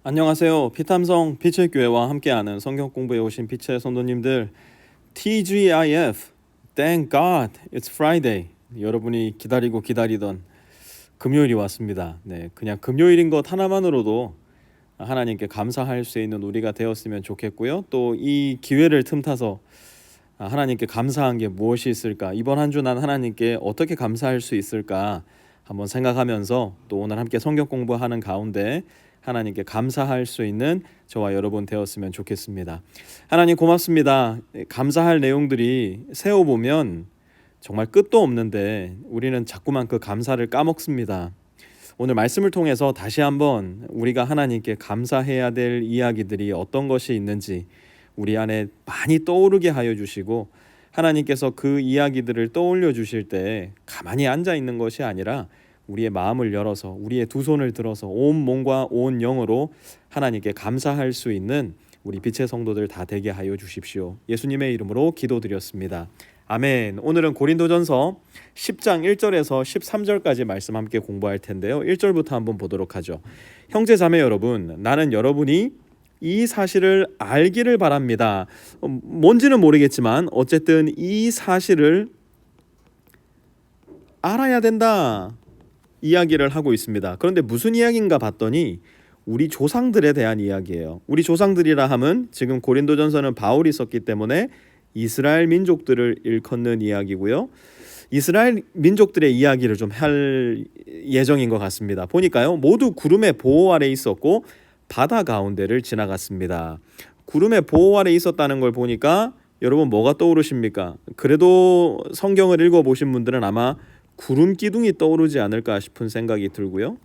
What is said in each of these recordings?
안녕하세요. 피탐성 빛의 교회와 함께하는 성경 공부에 오신 빛의 성도님들, TGIF, Thank God, It's Friday. 여러분이 기다리던 금요일이 왔습니다. 네, 그냥 금요일인 것 하나만으로도 하나님께 감사할 수 있는 우리가 되었으면 좋겠고요. 또 이 기회를 틈타서 하나님께 감사한 게 무엇이 있을까? 이번 한 주 난 하나님께 어떻게 감사할 수 있을까? 한번 생각하면서 또 오늘 함께 성경 공부하는 가운데 하나님께 감사할 수 있는 저와 여러분 되었으면 좋겠습니다. 하나님 고맙습니다. 감사할 내용들이 세어보면 정말 끝도 없는데 우리는 자꾸만 그 감사를 까먹습니다. 오늘 말씀을 통해서 다시 한번 우리가 하나님께 감사해야 될 이야기들이 어떤 것이 있는지 우리 안에 많이 떠오르게 하여 주시고, 하나님께서 그 이야기들을 떠올려 주실 때 가만히 앉아 있는 것이 아니라 우리의 마음을 열어서 우리의 두 손을 들어서 온 몸과 온 영으로 하나님께 감사할 수 있는 우리 빛의 성도들 다 되게 하여 주십시오. 예수님의 이름으로 기도드렸습니다. 아멘. 오늘은 고린도전서 10장 1절에서 13절까지 말씀 함께 공부할 텐데요. 1절부터 한번 보도록 하죠. 형제 자매 여러분, 나는 여러분이 이 사실을 알기를 바랍니다. 뭔지는 모르겠지만 어쨌든 이 사실을 알아야 된다 이야기를 하고 있습니다. 그런데 무슨 이야기인가 봤더니 우리 조상들에 대한 이야기예요. 우리 조상들이라 함은 지금 고린도전서는 바울이 썼기 때문에 이스라엘 민족들을 일컫는 이야기고요. 이스라엘 민족들의 이야기를 좀 할 예정인 것 같습니다. 보니까요, 모두 구름의 보호 아래 있었고 바다 가운데를 지나갔습니다. 구름의 보호 아래 있었다는 걸 보니까 여러분 뭐가 떠오르십니까? 그래도 성경을 읽어보신 분들은 아마 구름 기둥이 떠오르지 않을까 싶은 생각이 들고요.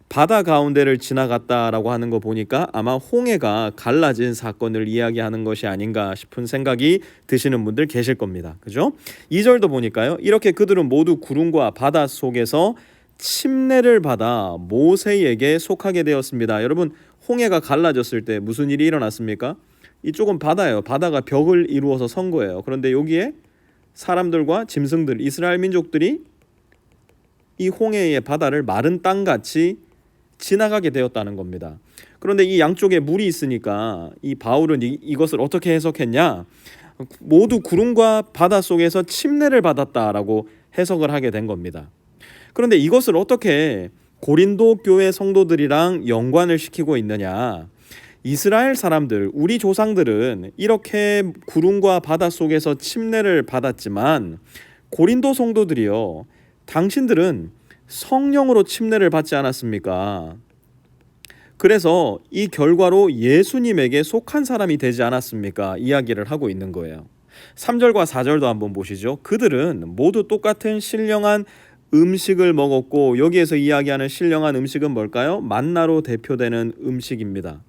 바다 가운데를 지나갔다라고 하는 거 보니까 아마 홍해가 갈라진 사건을 이야기하는 것이 아닌가 싶은 생각이 드시는 분들 계실 겁니다. 그죠? 2절도 보니까요, 이렇게 그들은 모두 구름과 바다 속에서 침례를 받아 모세에게 속하게 되었습니다. 여러분, 홍해가 갈라졌을 때 무슨 일이 일어났습니까? 이쪽은 바다예요. 바다가 벽을 이루어서 선 거예요. 그런데 여기에 사람들과 짐승들, 이스라엘 민족들이 이 홍해의 바다를 마른 땅같이 지나가게 되었다는 겁니다. 그런데 이 양쪽에 물이 있으니까 이 바울은 이것을 어떻게 해석했냐? 모두 구름과 바다 속에서 침례를 받았다라고 해석을 하게 된 겁니다. 그런데 이것을 어떻게 고린도 교회 성도들이랑 연관을 시키고 있느냐? 이스라엘 사람들, 우리 조상들은 이렇게 구름과 바다 속에서 침례를 받았지만 고린도 성도들이요, 당신들은 성령으로 침례를 받지 않았습니까? 그래서 이 결과로 예수님에게 속한 사람이 되지 않았습니까? 이야기를 하고 있는 거예요. 3절과 4절도 한번 보시죠. 그들은 모두 똑같은 신령한 음식을 먹었고, 여기에서 이야기하는 신령한 음식은 뭘까요? 만나로 대표되는 음식입니다.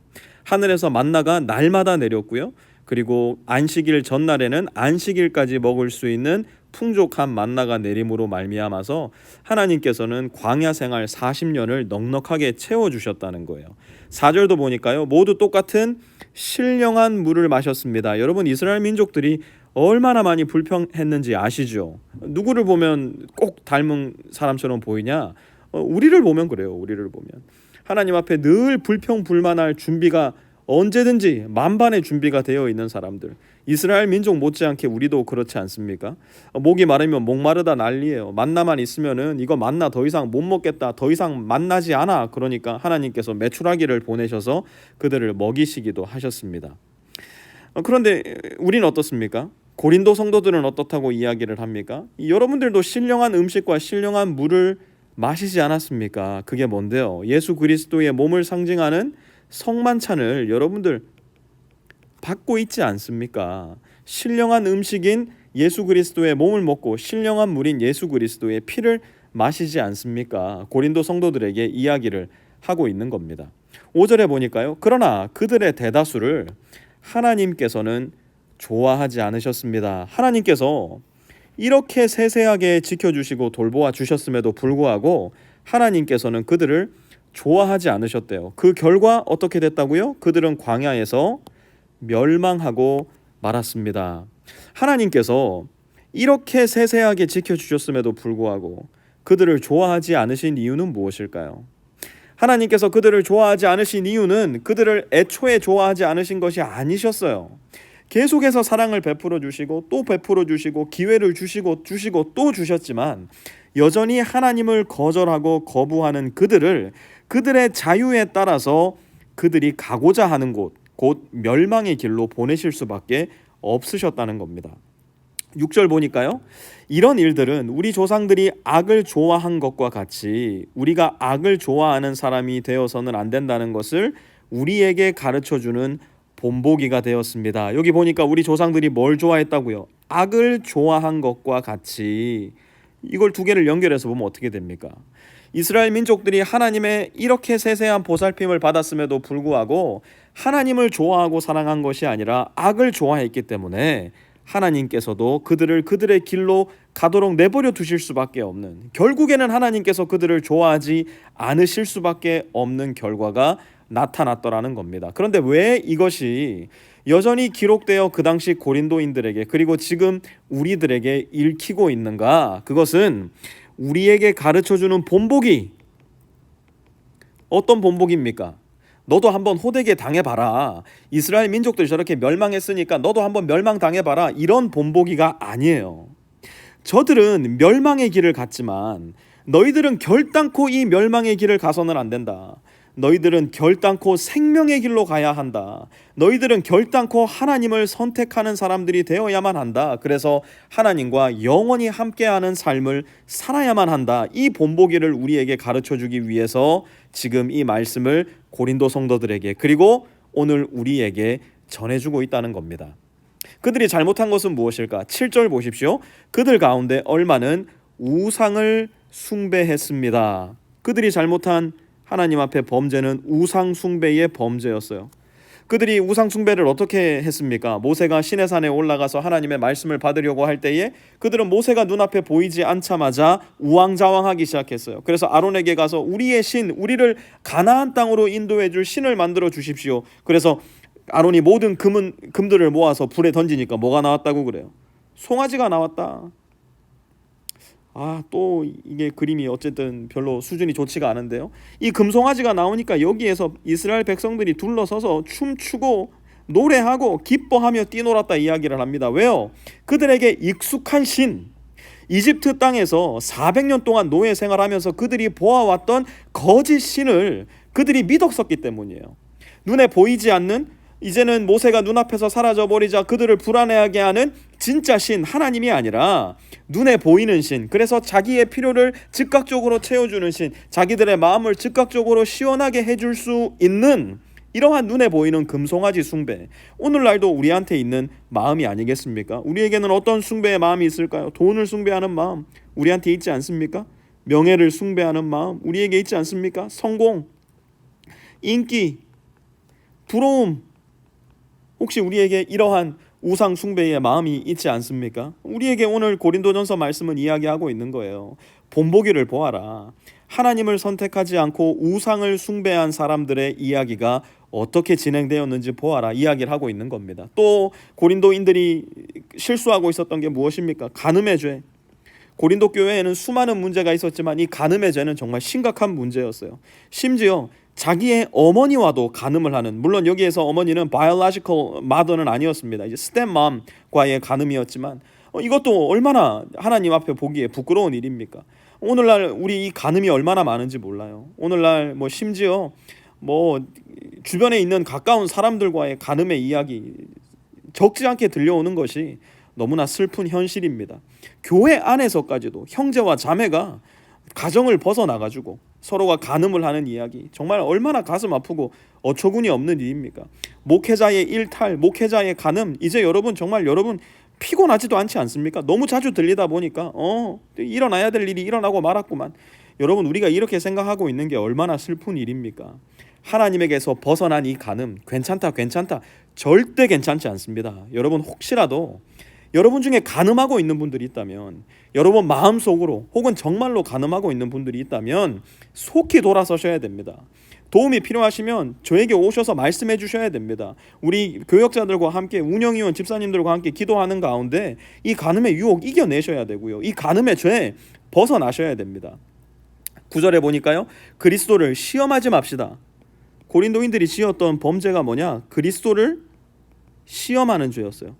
하늘에서 만나가 날마다 내렸고요. 그리고 안식일 전날에는 안식일까지 먹을 수 있는 풍족한 만나가 내림으로 말미암아서 하나님께서는 광야 생활 40년을 넉넉하게 채워주셨다는 거예요. 4절도 보니까요, 모두 똑같은 신령한 물을 마셨습니다. 여러분, 이스라엘 민족들이 얼마나 많이 불평했는지 아시죠? 누구를 보면 꼭 닮은 사람처럼 보이냐? 우리를 보면 그래요. 우리를 보면 하나님 앞에 늘 불평불만할 준비가 언제든지 만반의 준비가 되어 있는 사람들. 이스라엘 민족 못지않게 우리도 그렇지 않습니까? 목이 마르면 목마르다 난리예요. 만나만 있으면은 이거 만나 더 이상 못 먹겠다, 더 이상 만나지 않아. 그러니까 하나님께서 메추라기를 보내셔서 그들을 먹이시기도 하셨습니다. 그런데 우리는 어떻습니까? 고린도 성도들은 어떻다고 이야기를 합니까? 여러분들도 신령한 음식과 신령한 물을 마시지 않았습니까? 그게 뭔데요? 예수 그리스도의 몸을 상징하는 성만찬을 여러분들 받고 있지 않습니까? 신령한 음식인 예수 그리스도의 몸을 먹고 신령한 물인 예수 그리스도의 피를 마시지 않습니까? 고린도 성도들에게 이야기를 하고 있는 겁니다. 5절에 보니까요, 그러나 그들의 대다수를 하나님께서는 좋아하지 않으셨습니다. 하나님께서 이렇게 세세하게 지켜주시고 돌보아 주셨음에도 불구하고 하나님께서는 그들을 좋아하지 않으셨대요. 그 결과 어떻게 됐다고요? 그들은 광야에서 멸망하고 말았습니다. 하나님께서 이렇게 세세하게 지켜주셨음에도 불구하고 그들을 좋아하지 않으신 이유는 무엇일까요? 하나님께서 그들을 좋아하지 않으신 이유는 그들을 애초에 좋아하지 않으신 것이 아니셨어요. 계속해서 사랑을 베풀어 주시고 또 베풀어 주시고 기회를 주시고 또 주셨지만 여전히 하나님을 거절하고 거부하는 그들을 그들의 자유에 따라서 그들이 가고자 하는 곳, 곧 멸망의 길로 보내실 수밖에 없으셨다는 겁니다. 6절 보니까요. 이런 일들은 우리 조상들이 악을 좋아한 것과 같이 우리가 악을 좋아하는 사람이 되어서는 안 된다는 것을 우리에게 가르쳐주는 본보기가 되었습니다. 여기 보니까 우리 조상들이 뭘 좋아했다고요? 악을 좋아한 것과 같이. 이걸 두 개를 연결해서 보면 어떻게 됩니까? 이스라엘 민족들이 하나님의 이렇게 세세한 보살핌을 받았음에도 불구하고 하나님을 좋아하고 사랑한 것이 아니라 악을 좋아했기 때문에 하나님께서도 그들을 그들의 길로 가도록 내버려 두실 수밖에 없는, 결국에는 하나님께서 그들을 좋아하지 않으실 수밖에 없는 결과가 나타났더라는 겁니다. 그런데 왜 이것이 여전히 기록되어 그 당시 고린도인들에게 그리고 지금 우리들에게 읽히고 있는가? 그것은 우리에게 가르쳐주는 본보기. 어떤 본보기입니까? 너도 한번 호되게 당해봐라. 이스라엘 민족들이 저렇게 멸망했으니까 너도 한번 멸망당해봐라. 이런 본보기가 아니에요. 저들은 멸망의 길을 갔지만 너희들은 결단코 이 멸망의 길을 가서는 안 된다. 너희들은 결단코 생명의 길로 가야 한다. 너희들은 결단코 하나님을 선택하는 사람들이 되어야만 한다. 그래서 하나님과 영원히 함께하는 삶을 살아야만 한다. 이 본보기를 우리에게 가르쳐주기 위해서 지금 이 말씀을 고린도 성도들에게 그리고 오늘 우리에게 전해주고 있다는 겁니다. 그들이 잘못한 것은 무엇일까? 7절 보십시오. 그들 가운데 얼마는 우상을 숭배했습니다. 그들이 잘못한 하나님 앞에 범죄는 우상 숭배의 범죄였어요. 그들이 우상 숭배를 어떻게 했습니까? 모세가 시내산에 올라가서 하나님의 말씀을 받으려고 할 때에 그들은 모세가 눈앞에 보이지 않자마자 우왕좌왕하기 시작했어요. 그래서 아론에게 가서 우리의 신, 우리를 가나안 땅으로 인도해 줄 신을 만들어 주십시오. 그래서 아론이 모든 금들을 모아서 불에 던지니까 뭐가 나왔다고 그래요? 송아지가 나왔다. 또 이게 그림이 어쨌든 별로 수준이 좋지가 않은데요. 이 금송아지가 나오니까 여기에서 이스라엘 백성들이 둘러서서 춤추고 노래하고 기뻐하며 뛰놀았다 이야기를 합니다. 왜요? 그들에게 익숙한 신, 이집트 땅에서 400년 동안 노예 생활하면서 그들이 보아왔던 거짓 신을 그들이 믿었었기 때문이에요. 눈에 보이지 않는, 이제는 모세가 눈앞에서 사라져버리자 그들을 불안해하게 하는 진짜 신, 하나님이 아니라 눈에 보이는 신, 그래서 자기의 필요를 즉각적으로 채워주는 신, 자기들의 마음을 즉각적으로 시원하게 해줄 수 있는 이러한 눈에 보이는 금송아지 숭배, 오늘날도 우리한테 있는 마음이 아니겠습니까? 우리에게는 어떤 숭배의 마음이 있을까요? 돈을 숭배하는 마음 우리한테 있지 않습니까? 명예를 숭배하는 마음 우리에게 있지 않습니까? 성공, 인기, 부러움, 혹시 우리에게 이러한 우상 숭배의 마음이 있지 않습니까? 우리에게 오늘 고린도전서 말씀은 이야기하고 있는 거예요. 본보기를 보아라. 하나님을 선택하지 않고 우상을 숭배한 사람들의 이야기가 어떻게 진행되었는지 보아라 이야기를 하고 있는 겁니다. 또 고린도인들이 실수하고 있었던 게 무엇입니까? 간음의 죄. 고린도 교회에는 수많은 문제가 있었지만 이 간음의 죄는 정말 심각한 문제였어요. 심지어 자기의 어머니와도 간음을 하는, 물론 여기에서 어머니는 biological mother는 아니었습니다. 이제 stepmom과의 간음이었지만 이것도 얼마나 하나님 앞에 보기에 부끄러운 일입니까? 오늘날 우리 이 간음이 얼마나 많은지 몰라요. 오늘날 심지어 주변에 있는 가까운 사람들과의 간음의 이야기 적지 않게 들려오는 것이 너무나 슬픈 현실입니다. 교회 안에서까지도 형제와 자매가 가정을 벗어나가지고 서로가 간음을 하는 이야기, 정말 얼마나 가슴 아프고 어처구니 없는 일입니까? 목회자의 일탈, 목회자의 간음, 이제 여러분 정말 여러분 피곤하지도 않지 않습니까? 너무 자주 들리다 보니까 일어나야 될 일이 일어나고 말았구만. 여러분 우리가 이렇게 생각하고 있는 게 얼마나 슬픈 일입니까? 하나님에게서 벗어난 이 간음, 괜찮다 절대 괜찮지 않습니다. 여러분 혹시라도 여러분 중에 간음하고 있는 분들이 있다면, 여러분 마음속으로 혹은 정말로 간음하고 있는 분들이 있다면 속히 돌아서셔야 됩니다. 도움이 필요하시면 저에게 오셔서 말씀해 주셔야 됩니다. 우리 교역자들과 함께, 운영위원 집사님들과 함께 기도하는 가운데 이 간음의 유혹 이겨내셔야 되고요. 이 간음의 죄 벗어나셔야 됩니다. 9절에 보니까요, 그리스도를 시험하지 맙시다. 고린도인들이 지었던 범죄가 뭐냐? 그리스도를 시험하는 죄였어요.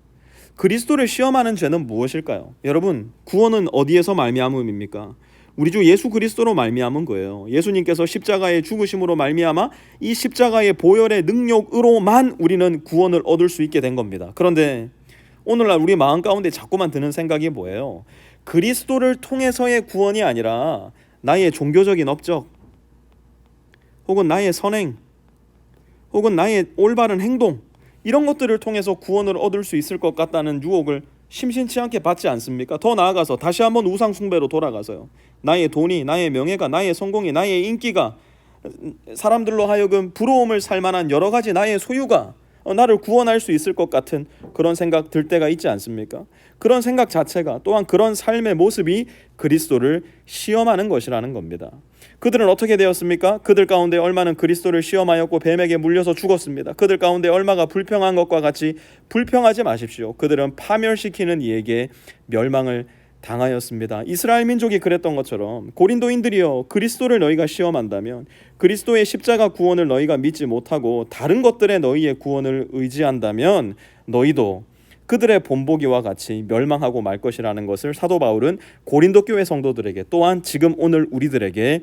그리스도를 시험하는 죄는 무엇일까요? 여러분, 구원은 어디에서 말미암음입니까? 우리 주 예수 그리스도로 말미암은 거예요. 예수님께서 십자가의 죽으심으로 말미암아 이 십자가의 보혈의 능력으로만 우리는 구원을 얻을 수 있게 된 겁니다. 그런데 오늘날 우리 마음 가운데 자꾸만 드는 생각이 뭐예요? 그리스도를 통해서의 구원이 아니라 나의 종교적인 업적, 혹은 나의 선행, 혹은 나의 올바른 행동, 이런 것들을 통해서 구원을 얻을 수 있을 것 같다는 유혹을 심심치 않게 받지 않습니까? 더 나아가서 다시 한번 우상 숭배로 돌아가서요, 나의 돈이, 나의 명예가, 나의 성공이, 나의 인기가, 사람들로 하여금 부러움을 살 만한 여러 가지 나의 소유가 나를 구원할 수 있을 것 같은 그런 생각 들 때가 있지 않습니까? 그런 생각 자체가, 또한 그런 삶의 모습이 그리스도를 시험하는 것이라는 겁니다. 그들은 어떻게 되었습니까? 그들 가운데 얼마는 그리스도를 시험하였고 뱀에게 물려서 죽었습니다. 그들 가운데 얼마가 불평한 것과 같이 불평하지 마십시오. 그들은 파멸시키는 이에게 멸망을 당하였습니다. 이스라엘 민족이 그랬던 것처럼 고린도인들이여, 그리스도를 너희가 시험한다면, 그리스도의 십자가 구원을 너희가 믿지 못하고 다른 것들에 너희의 구원을 의지한다면 너희도 그들의 본보기와 같이 멸망하고 말 것이라는 것을 사도 바울은 고린도 교회 성도들에게, 또한 지금 오늘 우리들에게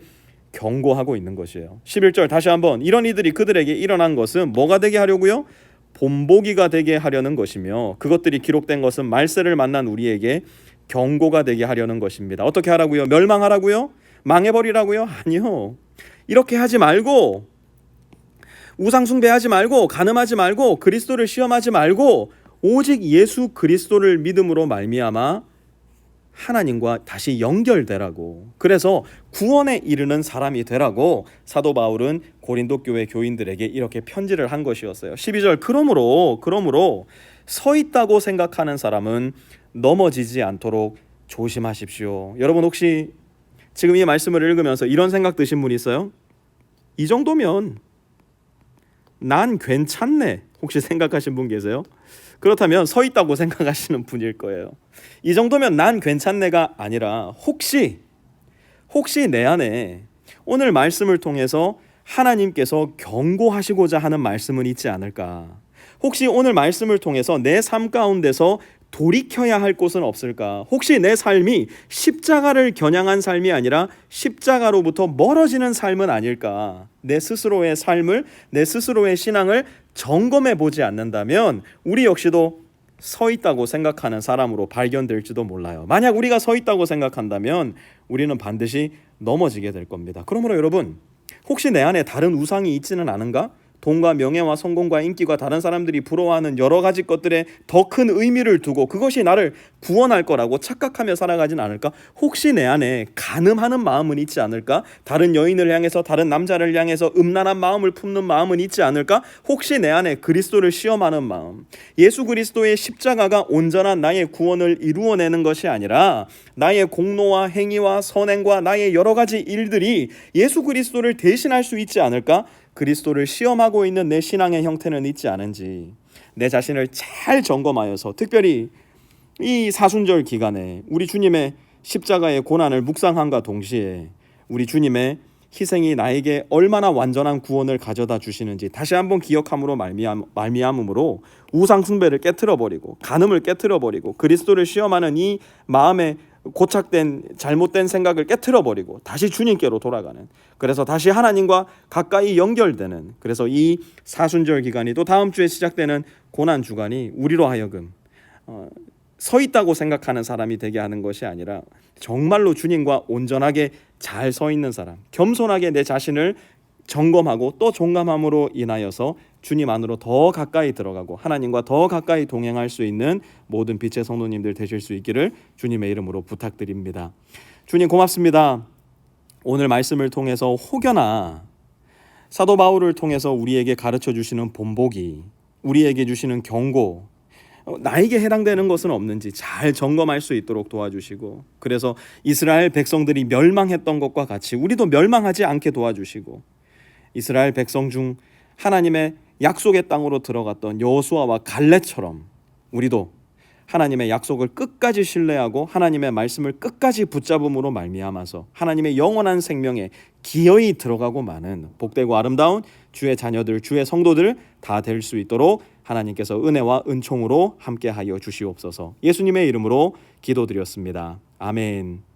경고하고 있는 것이에요. 11절 다시 한번, 이런 이들이 그들에게 일어난 것은 뭐가 되게 하려고요? 본보기가 되게 하려는 것이며, 그것들이 기록된 것은 말세를 만난 우리에게 경고가 되게 하려는 것입니다. 어떻게 하라고요? 멸망하라고요? 망해버리라고요? 아니요. 이렇게 하지 말고, 우상 숭배하지 말고, 간음하지 말고, 그리스도를 시험하지 말고, 오직 예수 그리스도를 믿음으로 말미암아 하나님과 다시 연결되라고, 그래서 구원에 이르는 사람이 되라고 사도 바울은 고린도 교회 교인들에게 이렇게 편지를 한 것이었어요. 12절, 그러므로 서 있다고 생각하는 사람은 넘어지지 않도록 조심하십시오. 여러분, 혹시 지금 이 말씀을 읽으면서 이런 생각 드신 분 있어요? 이 정도면 난 괜찮네, 혹시 생각하신 분 계세요? 그렇다면 서 있다고 생각하시는 분일 거예요. 이 정도면 난 괜찮네가 아니라 혹시 내 안에 오늘 말씀을 통해서 하나님께서 경고하시고자 하는 말씀은 있지 않을까? 혹시 오늘 말씀을 통해서 내 삶 가운데서 돌이켜야 할 곳은 없을까? 혹시 내 삶이 십자가를 겨냥한 삶이 아니라 십자가로부터 멀어지는 삶은 아닐까? 내 스스로의 삶을, 내 스스로의 신앙을 점검해 보지 않는다면 우리 역시도 서 있다고 생각하는 사람으로 발견될지도 몰라요. 만약 우리가 서 있다고 생각한다면 우리는 반드시 넘어지게 될 겁니다. 그러므로 여러분, 혹시 내 안에 다른 우상이 있지는 않은가? 돈과 명예와 성공과 인기가 다른 사람들이 부러워하는 여러 가지 것들에 더 큰 의미를 두고 그것이 나를 구원할 거라고 착각하며 살아가진 않을까? 혹시 내 안에 간음하는 마음은 있지 않을까? 다른 여인을 향해서, 다른 남자를 향해서 음란한 마음을 품는 마음은 있지 않을까? 혹시 내 안에 그리스도를 시험하는 마음, 예수 그리스도의 십자가가 온전한 나의 구원을 이루어내는 것이 아니라 나의 공로와 행위와 선행과 나의 여러 가지 일들이 예수 그리스도를 대신할 수 있지 않을까? 그리스도를 시험하고 있는 내 신앙의 형태는 있지 않은지 내 자신을 잘 점검하여서, 특별히 이 사순절 기간에 우리 주님의 십자가의 고난을 묵상함과 동시에 우리 주님의 희생이 나에게 얼마나 완전한 구원을 가져다 주시는지 다시 한번 기억함으로 말미암음으로 우상 숭배를 깨트려버리고, 간음을 깨트려버리고, 그리스도를 시험하는 이 마음의 고착된 잘못된 생각을 깨트려버리고 다시 주님께로 돌아가는, 그래서 다시 하나님과 가까이 연결되는, 그래서 이 사순절 기간이, 또 다음 주에 시작되는 고난 주간이 우리로 하여금 서 있다고 생각하는 사람이 되게 하는 것이 아니라 정말로 주님과 온전하게 잘 서 있는 사람, 겸손하게 내 자신을 점검하고 또 종감함으로 인하여서 주님 안으로 더 가까이 들어가고 하나님과 더 가까이 동행할 수 있는 모든 빛의 성도님들 되실 수 있기를 주님의 이름으로 부탁드립니다. 주님 고맙습니다. 오늘 말씀을 통해서 혹여나 사도 바울을 통해서 우리에게 가르쳐 주시는 본보기, 우리에게 주시는 경고, 나에게 해당되는 것은 없는지 잘 점검할 수 있도록 도와주시고, 그래서 이스라엘 백성들이 멸망했던 것과 같이 우리도 멸망하지 않게 도와주시고, 이스라엘 백성 중 하나님의 약속의 땅으로 들어갔던 여호수아와 갈렙처럼 우리도 하나님의 약속을 끝까지 신뢰하고 하나님의 말씀을 끝까지 붙잡음으로 말미암아서 하나님의 영원한 생명에 기어이 들어가고 마는 복되고 아름다운 주의 자녀들, 주의 성도들 다 될 수 있도록 하나님께서 은혜와 은총으로 함께하여 주시옵소서. 예수님의 이름으로 기도드렸습니다. 아멘.